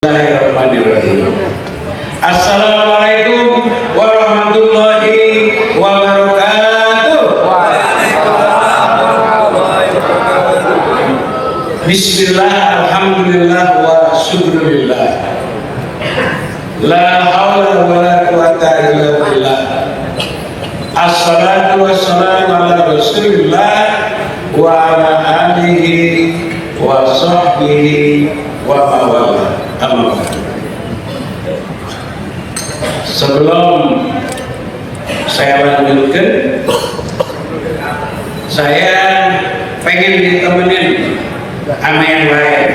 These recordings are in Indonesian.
Bismillahirrahmanirrahim. Assalamualaikum warahmatullahi wabarakatuh. Bismillah, alhamdulillah wa syukurillah. La hawla wa la quwata illa billah. Assalatu wassalamu ala rasulillah wa ala alihi wa sahbihi wa mawala. Sebelum saya lanjutkan, saya pengen ditemenin sama yang lain.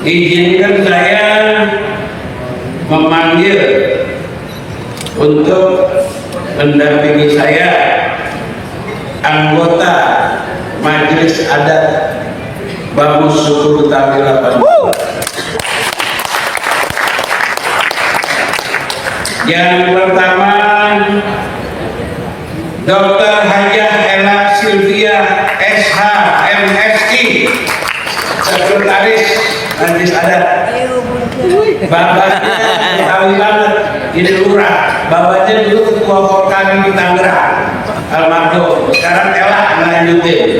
Izinkan saya memanggil untuk mendampingi saya anggota Majelis Adat Bambu Suku Betawi 8. Yang pertama, Dr. Hajah Ella Sylvia SH MSI, Sekretaris Majelis Adat. Bapaknya Betawi banget, ini lurah. Bapaknya dulu ketua Forkami di Tangerang, almarhum. Sekarang Ella melanjutin.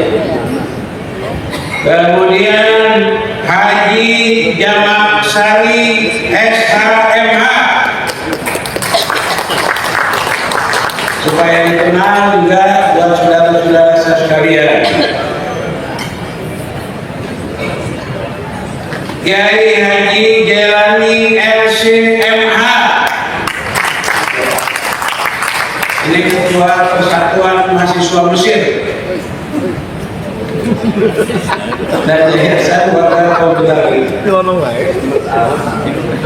Kemudian Haji Jamak Sari SHMH, supaya dikenal juga buat saudara-saudara saya sekalian. Kiai Haji Jelani LCMH, ini ketua Persatuan Mahasiswa Mesir dan Yayasan Warga Kaum Betawi.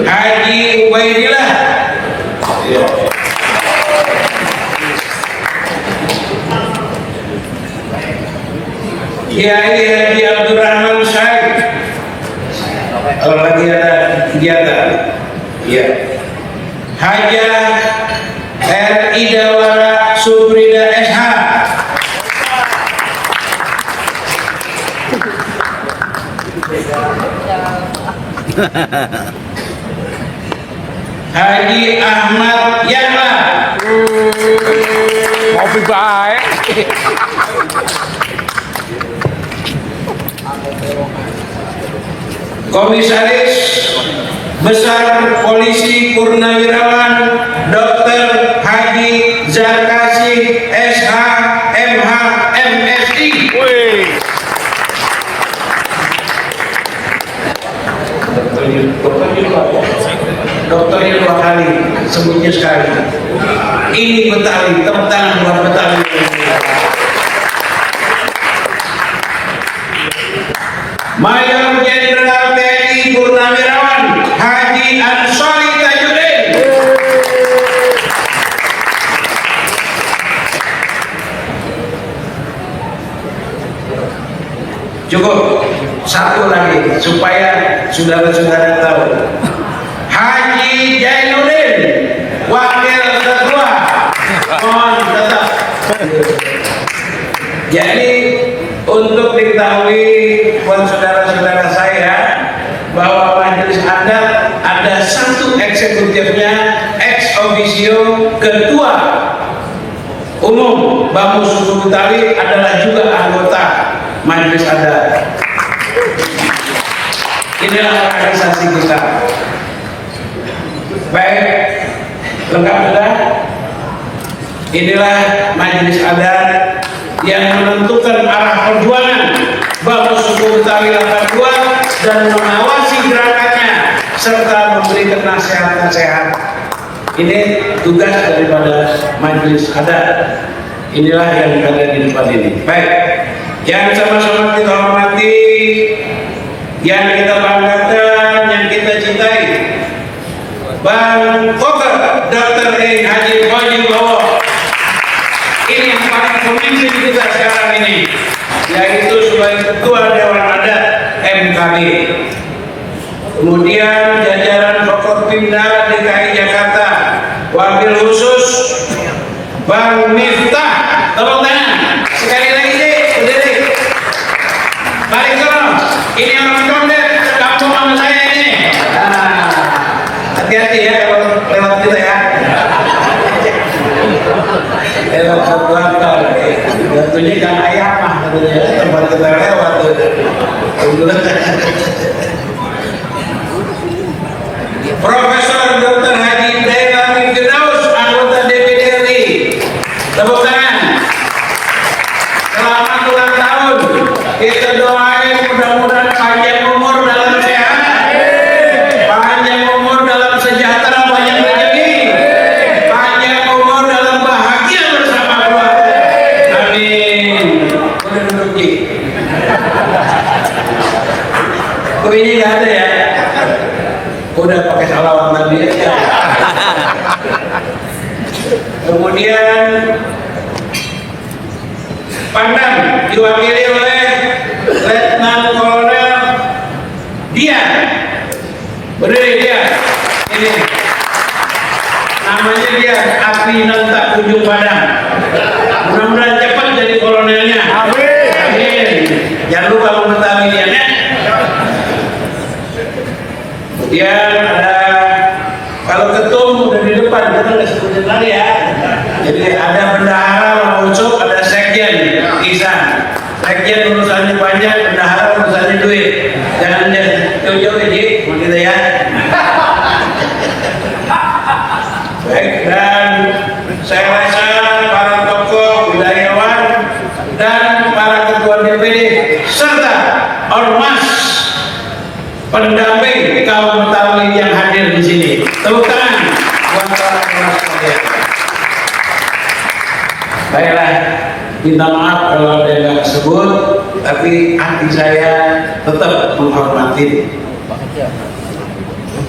Haji Ubaidillah, Kiai Haji Abdurrahman Syed. Kalau lagi ada kegiatan, ya. Hajah R. Idawara Subrida SH. Haji Ahmad Yahla. Ngopi baik. Komisaris Besar Polisi Purnawirawan Dr. Haji Zakasi SH MH MSI. Dokter Ilmu Kali, sebutnya sekali. Ini Betawi, tepuk tangan buat Betawi. Mayor Jenderal TNI Purnawirawan Haji Ansori Tajuddin. Cukup, satu lagi supaya saudara-saudara tahu. Haji Jainuddin, Wakil Ketua. Mohon tetap. Jadi untuk diketahui buat saudara-saudara saya bahwa Majelis Adat ada satu eksekutifnya, ex officio Ketua Umum Bambu Suku Betawi adalah juga anggota Majelis Adat. Inilah organisasi kita. Baik, lengkap sudah? Inilah Majelis Adat yang menentukan arah perjuangan Bambu Suku Betawi 82 dan mengawasi gerakannya serta memberikan nasihat-nasihat. Ini tugas daripada Majelis Adat. Inilah yang ada di depan ini. Baik, yang sama-sama kita hormati, yang kita banggakan, yang kita cintai, Bang Koker Dr. Haji Bowo. Ini yang paling pemimpin kita sekarang ini, yaitu sebagai Ketua Dewan Adat MKB. Kemudian jajaran Forkopimda DKI Jakarta, Wakil Khusus Bang Miftah. Tepuk tangan sekali lagi deh, berdiri. Balik ke ini yang condet, kampung sama saya ini. Profesor Dr. Haji Hidayat Amin Firdaus, anggota DPD RI. Tepuk tangan. Selamat ulang tahun. Kita doain mudah-mudahan panjang umur dalam sehat, panjang umur dalam sejahtera, banyak rezeki, panjang umur dalam bahagia bersama keluarga. Amin. Udah duduk Ji. Kuenya nggak ada ya? Udah pakai salawat tadi aja. Kemudian Pangdam diwakili oleh Letnan Kolonel Dian. Berdiri dia. Ini namanya dia api tak kunjung padam. Mudah-mudahan cepat jadi kolonelnya. Amin. Amin. Jangan lupa mengetahui dia ya. Kemudian ada, kalau ketum udah di depan, kita udah sebutin tadi ya. Jadi ada bendahara Mausuk, ada sekjen Isan. Sekjen urusannya panjang, bendahara urusannya duit. Jangan jauh-jauh Ji, sama kita ya. Baik, dan saya rasa para tokoh wilayawan dan para ketua DPD serta ormas pendamping kaum Betawi yang hadir di sini. Tepuk tangan buat para ormas sekalian. Baiklah, minta maaf kalau ada yang nggak sebut, tapi hati saya tetap menghormati.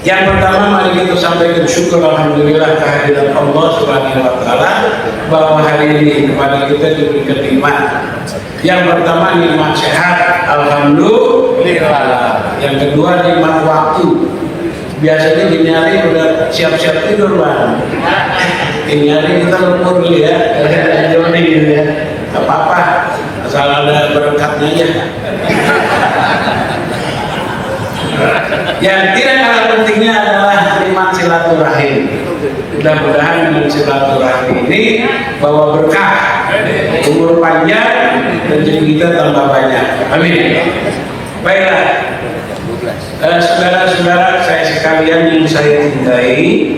Yang pertama, mari kita sampaikan syukur alhamdulillah kehadiran Allah Subhanahu wa taala bahwa hari ini kepada kita diberikan nikmat. Yang pertama nikmat sehat, alhamdulillah. Yang kedua nikmat waktu. Biasanya dini hari udah siap-siap tidur Bang. Dini hari kita lembur dulu ya, jogging gitu ya. Gak apa-apa, asal ada berkatnya aja. Yang tidak kalah pentingnya adalah nikmat silaturahim. Mudah-mudahan dengan silaturahim ini bawa berkah, umur panjang, rezeki kita tambah banyak. Amin. Baiklah, saudara-saudara saya sekalian yang saya cintai,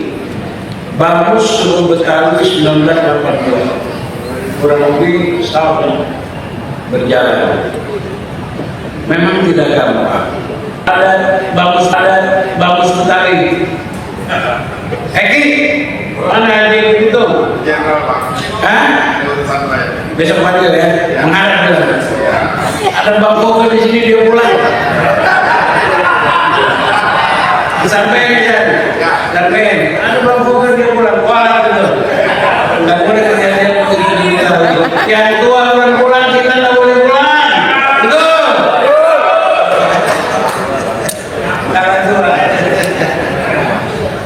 bagus Suku Betawi 1982, kurang lebih setahun berjalan. Memang tidak gampang. Ada bagus Betawi. Eki, mana Eki itu? Hah? Besok pagi ya, menghadap dulu. Ada Bang Fogo di sini, dia pulang. Sampai ada Bang Fogo dia pulang. Wah itu. Nggak boleh kejadian begini lagi. Yang tua pulang, kita nggak boleh pulang. Betul.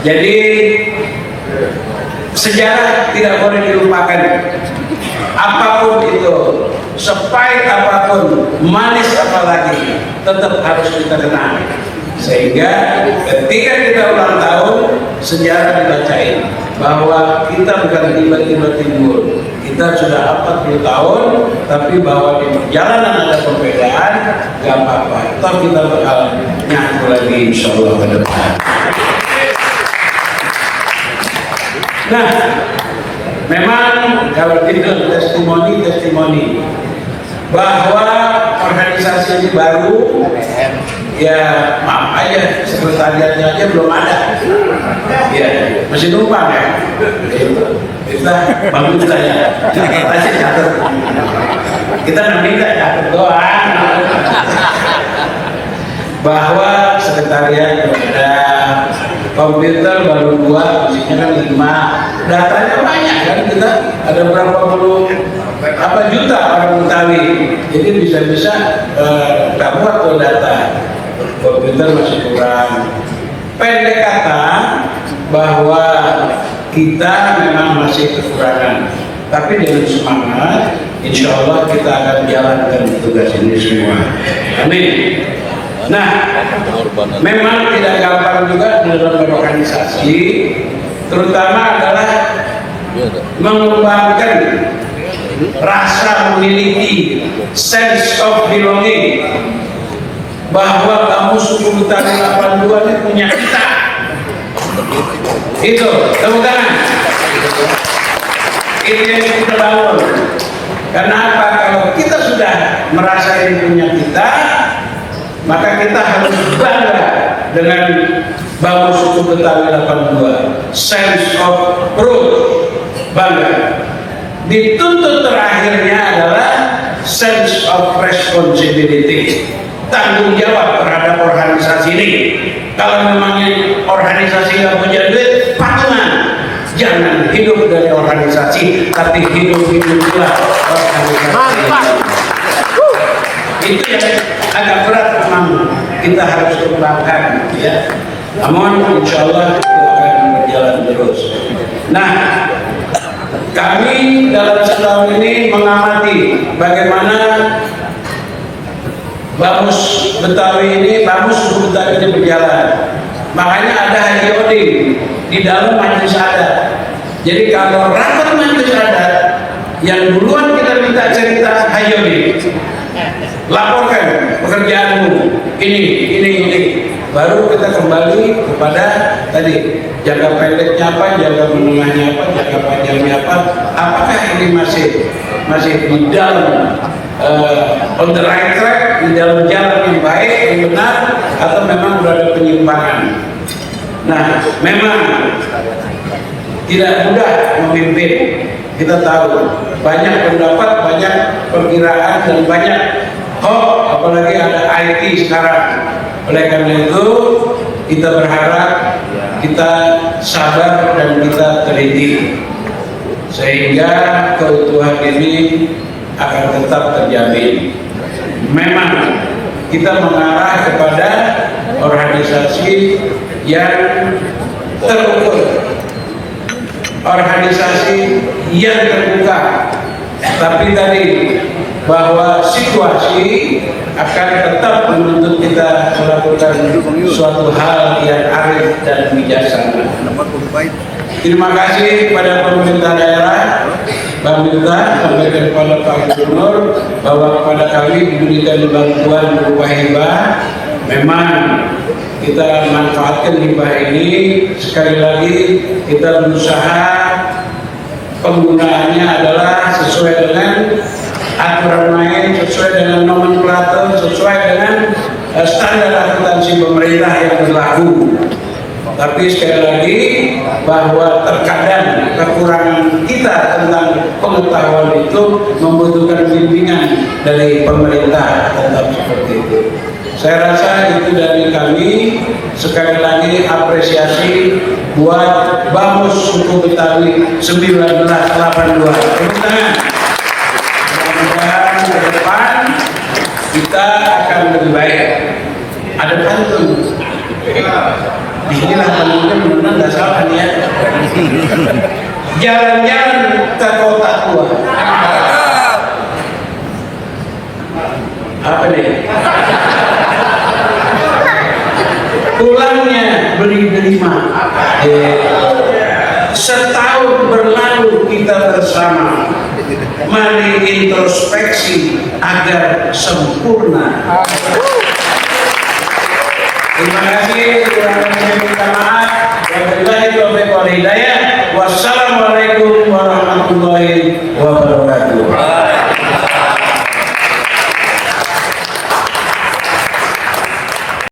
Jadi sejarah tidak boleh dilupakan. Apapun itu, sepahit apapun, manis apalagi, tetap harus kita kenang. Sehingga ketika kita ulang tahun, sejarah dibacain bahwa kita bukan tiba-tiba timbul. Kita sudah 40 tahun, tapi bahwa di perjalanan ada perbedaan, gak apa-apa. Toh kita bakal nyatu lagi insya Allah ke depan. Nah, memang kalau kita testimoni bahwa organisasi ini baru, ya maaf aja sekretariatnya aja belum ada, ya masih numpang ya. Kita bangun saja, kita catat, kita minta catat doang bahwa sekretariat ada. Komputer baru 2, isinya kan 5, datanya banyak kan, kita ada berapa puluh juta orang Betawi, jadi bisa-bisa nggak muat tuh data. Komputer masih kurang. Pendek kata bahwa kita memang masih kekurangan, tapi dengan semangat, insya Allah kita akan jalankan tugas ini semua. Amin. Nah, memang tidak gampang juga dalam berorganisasi, terutama adalah mengembangkan rasa memiliki sense of belonging. bahwa kamu suku Betawi 82 ini punya kita. Itu, tepuk tangan. Itu yang kita bangun. Kenapa? Kalau kita sudah merasa ini punya kita, maka kita harus bangga dengan bangun suku Betawi 82. Sense of pride, bangga. Dituntut terakhirnya adalah sense of responsibility, tanggung jawab terhadap organisasi ini. Kalau memangnya organisasi nggak punya duit, patungan. Jangan hidup dari organisasi, tapi hidup-hiduplah organisasi. Itu yang agak berat memang kita harus kembangkan, ya. Namun insya Allah itu akan berjalan terus. Nah, kami dalam setahun ini mengamati bagaimana Bamus Betawi ini, Bamus suku Betawi ini berjalan. Makanya ada Haji Odin di dalam majelis adat. Jadi kalau rapat majelis adat, yang duluan kita minta cerita Haji Odin, laporkan pekerjaanmu ini. Baru kita kembali kepada tadi, jangka pendeknya apa, jangka menengahnya apa, jangka panjangnya apa. Apakah ini masih di dalam on the right track, di dalam jalan yang baik, yang benar, atau memang sudah ada penyimpangan. Nah, memang tidak mudah memimpin. Kita tahu banyak pendapat, banyak perkiraan, dan banyak hoax, apalagi ada IT sekarang. Oleh karena itu kita berharap, kita sabar dan kita teliti sehingga keutuhan ini akan tetap terjamin. Memang kita mengarah kepada organisasi yang terukur, organisasi yang terbuka, tapi tadi bahwa situasi akan tetap menuntut kita melakukan suatu hal yang arif dan bijaksana. Terima kasih kepada pemerintah daerah, Bambita, sampaikan kepada Pak Gubernur bahwa kepada kami diberikan bantuan berupa hibah. Memang kita manfaatkan hibah ini, sekali lagi kita berusaha penggunaannya adalah sesuai dengan aturan main, sesuai dengan nomenklatur, sesuai dengan standar akuntansi pemerintah yang berlaku. Tapi sekali lagi bahwa terkadang kekurangan kita tentang pengetahuan itu membutuhkan bimbingan dari pemerintah, tetap seperti itu. Saya rasa itu dari kami. Sekali lagi apresiasi buat Bamus suku Betawi 1982. Tepuk tangan. Mudah-mudahan ke depan kita akan lebih baik. Ada pantun. Inilah pantunnya, benar nggak salah nih ya. Jalan-jalan ke kota tua. Apa nih? Pulangnya beli delima. Setahun berlalu kita bersama. Mari introspeksi agar sempurna. Terima kasih. Kurang lebih minta maaf. Wabillahi taufiq wal hidayah. Wassalamualaikum warahmatullahi wabarakatuh.